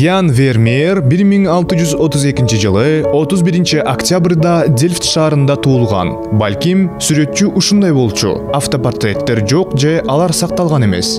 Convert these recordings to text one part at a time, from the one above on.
Ян Вермеер 1632-жылы 31-октябрда Дельфт шаарында туулган. Балким, сүрөтчү ушундай болчу. Автопортреттер жок же алар сакталган эмес.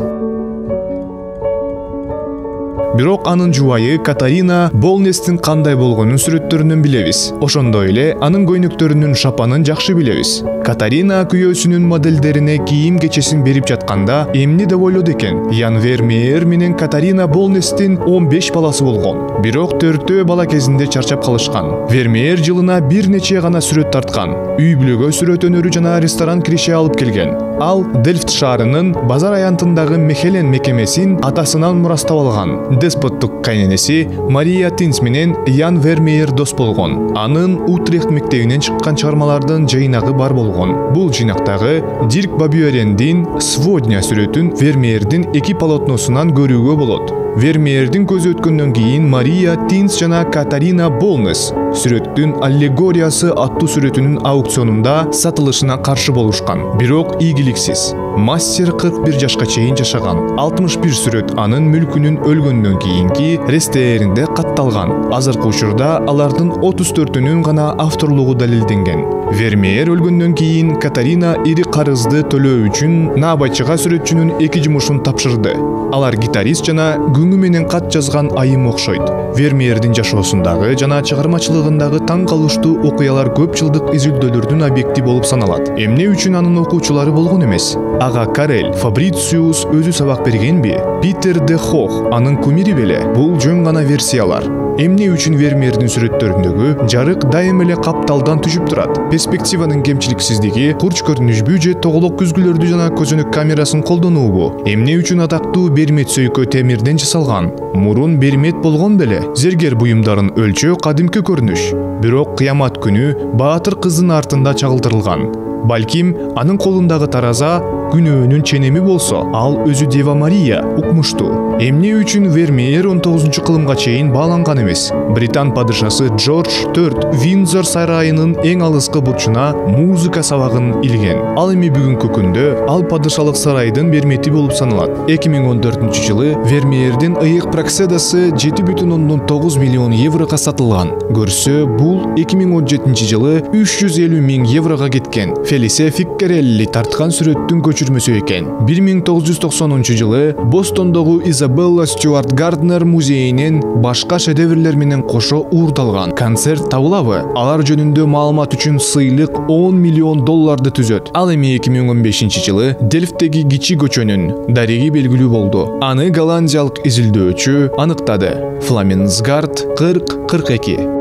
Бирок анын жубайы Катарина Болнестин кандай болгонун сүрөттөрүнөн билебиз. Ошондой эле анын көйнөктөрүнүн шапанын жакшы билебиз. Катарина күйөөсүнүн моделдерине кийим кечесин берип жатканда эмне деп ойлоду экен? Ян Вермеер менен Катарина Болнестин 15 баласы болгон. Бирок төртөө бала кезинде чарчап калышкан. Вермеер жылына бир нече гана сүрөт тарткан. Үй бүлөгө сүрөт өнөрү жана ресторан киреше алып келген. Ал Дельфт шаарынын базар аянтындагы Мехелен мекемесин атасынан мурастап алган. Деспоттук кайненеси Мария Тинс менен Ян Вермеер дос болгон. Анын Утрехт мектебинен чыккан чыгармалардын жыйнагы бар болгон. Бул жыйнактагы Дирк Бабюэрендин Сводня сүрөтүн Вермеердин эки полотносунан көрүүгө болот. Вермеердин көзү өткөндөн кийин Мария Тинс жана Катарина Болнес сүрөттүн аллегориясы аттуу сүрөтүнүн аукционунда сатылышына каршы болушкан. Бирок ийгиликсиз. Мастер 41 жашка чейин жашаган. 61 сүрөт анын мүлкүнүн өлгөндөн кийинки рестеринде катталган. Азыркы учурда алардын 34-үнүн гана авторлугу далилденген. Вермеер өлгөндөн кийин Катарина ири карызды төлөө үчүн набайчыга сүрөтчүнүн эки жумушун тапшырды. Алар гитарист жана күңү менен кат жазган айым окшойт. Вермеердин жашоосундагы жана чыгармачылыгындагы таң калыштуу окуялар көп жылдык изилдөөлөрдүн объекти болуп саналат. Эмне үчүн анын окуучулары болгон эмес? Ага Карель, Фабрициус өзү сабак бергенби? Питер де Хох анын кумири беле? Бул жөн гана версиялар. Эмне үчүн Вермеердин сүрөттөрүндөгү жарык дайым эле капталдан түшүп турат? Перспективанын кемчиликсиздиги, курч көрүнүшбү же тоголок күзгүлөрдү жана көзөнөк камерасын колдонуубу? Эмне үчүн атактуу бермет сөйкө темирден жасалган? Мурун бермет болгон беле? Зергер буюмдарын өлчөө кадимки көрүнүш. Бирок кыямат күнү баатыр кыздын артында чагылдырылган. Балким анын колундагы тараза күнөөнүн ченеми болсо, ал өзү Дева Мария укмуштуу. Эмне үчүн Вермеер 19-кылымга чейин бааланган эмес? Британ падышасы Джордж IV Виндзор сарайынын эң алыскы бурчуна музыка сабагын илген. Ал эми бүгүнкү күндө ал падышалык сарайдын бермети болуп саналат. 2014-жылы Вермеердин ыйык прокседасы 7,9 миллион еврого сатылган. Көрсө, бул 2017-жылы 350 000 еврого кеткен. Фелисе Фиккерелли тарткан сүрөттүн көчүрмөсү экен. 1990-жылы Бостондогу Изабелла Стюарт Гарднер музейинен башка шедеврлер менен кошо уурдалган. Концерт табылабы? Алар жөнүндө маалымат үчүн сыйлык $10 миллион түзөт. Ал эми 2015-жылы Дельфттеги кичи көчөнүн дареги белгилүү болду. Аны голландиялык изилдөөчү аныктады. Фламенсгард 40-42.